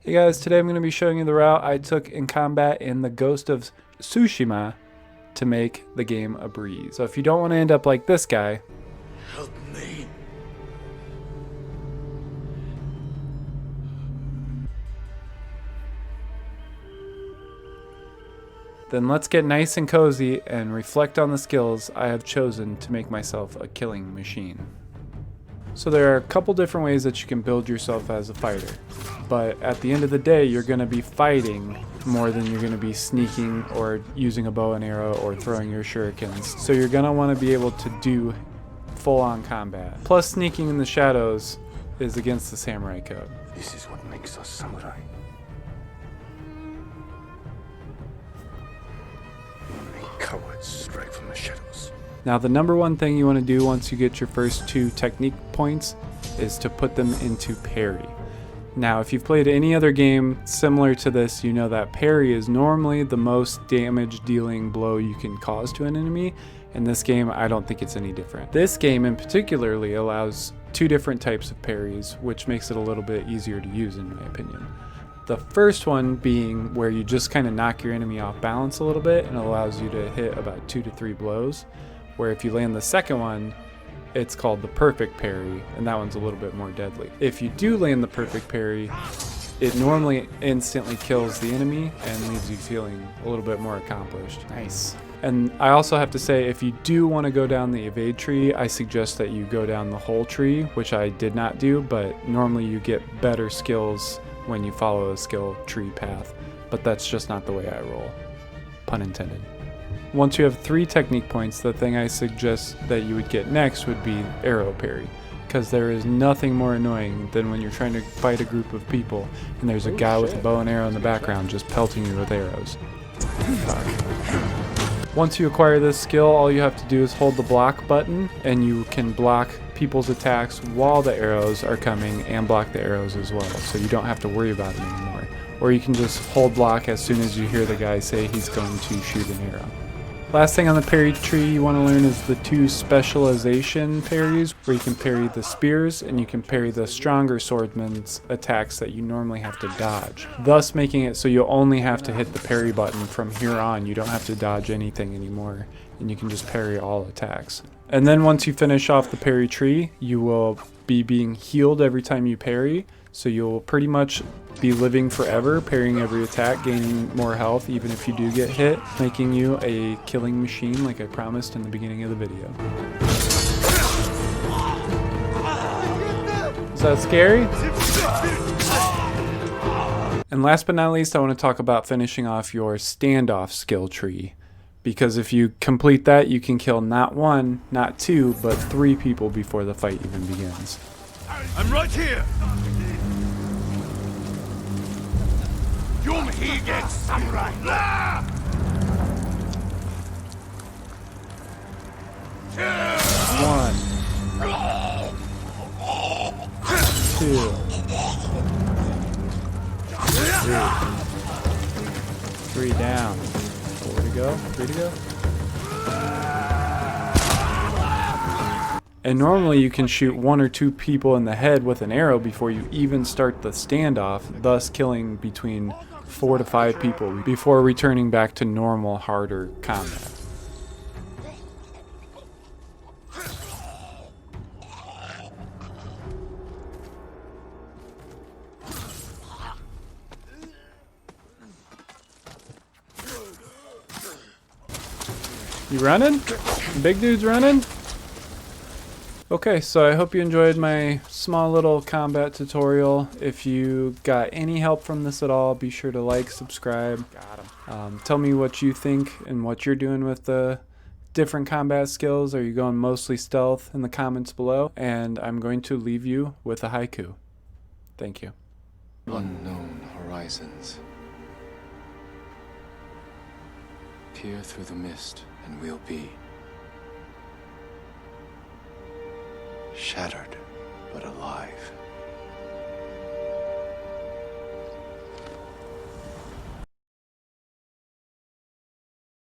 Hey guys, today I'm going to be showing you the route I took in combat in the Ghost of Tsushima to make the game a breeze. So if you don't want to end up like this guy, help me. Then let's get nice and cozy and reflect on the skills I have chosen to make myself a killing machine. So there are a couple different ways that you can build yourself as a fighter, but at the end of the day you're going to be fighting more than you're going to be sneaking or using a bow and arrow or throwing your shurikens. So you're going to want to be able to do full-on combat. Plus sneaking in the shadows is against the samurai code. This is what makes us samurai. Only cowards strike from the shadows. Now the number one thing you want to do once you get your first 2 technique points is to put them into parry. Now if you've played any other game similar to this, you know that parry is normally the most damage dealing blow you can cause to an enemy. In this game, I don't think it's any different. This game in particularly allows 2 different types of parries, which makes it a little bit easier to use in my opinion. The first one being where you just kind of knock your enemy off balance a little bit and it allows you to hit about 2 to 3 blows. Where if you land the second one, it's called the perfect parry, and that one's a little bit more deadly. If you do land the perfect parry, it normally instantly kills the enemy and leaves you feeling a little bit more accomplished. Nice. And I also have to say, if you do want to go down the evade tree, I suggest that you go down the whole tree, which I did not do, but normally you get better skills when you follow a skill tree path, but that's just not the way I roll. Pun intended. Once you have 3 technique points, the thing I suggest that you would get next would be arrow parry, because there is nothing more annoying than when you're trying to fight a group of people and there's a guy with a bow and arrow in the background just pelting you with arrows. Once you acquire this skill, all you have to do is hold the block button and you can block people's attacks while the arrows are coming and block the arrows as well, so you don't have to worry about it anymore. Or you can just hold block as soon as you hear the guy say he's going to shoot an arrow. Last thing on the parry tree you want to learn is the 2 specialization parries, where you can parry the spears and you can parry the stronger swordsman's attacks that you normally have to dodge, thus making it so you only have to hit the parry button from here on. You don't have to dodge anything anymore and you can just parry all attacks. And then once you finish off the parry tree, you will be being healed every time you parry, so you'll pretty much be living forever, parrying every attack, gaining more health even if you do get hit, making you a killing machine like I promised in the beginning of the video. Is that scary? And last but not least, I want to talk about finishing off your standoff skill tree. Because if you complete that, you can kill not 1, not 2, but 3 people before the fight even begins. I'm right here. You're here against samurai. 1, 2, 3 down. 4 to go, 3 to go. And normally you can shoot 1 or 2 people in the head with an arrow before you even start the standoff, thus killing between 4 to 5 people before returning back to normal, harder combat. You running? Big dude's running? Okay, so I hope you enjoyed my small little combat tutorial. If you got any help from this at all, be sure to like, subscribe. Tell me what you think and what you're doing with the different combat skills. Are you going mostly stealth in the comments below? And I'm going to leave you with a haiku. Thank you. Unknown horizons. Peer through the mist and we'll be shattered but alive.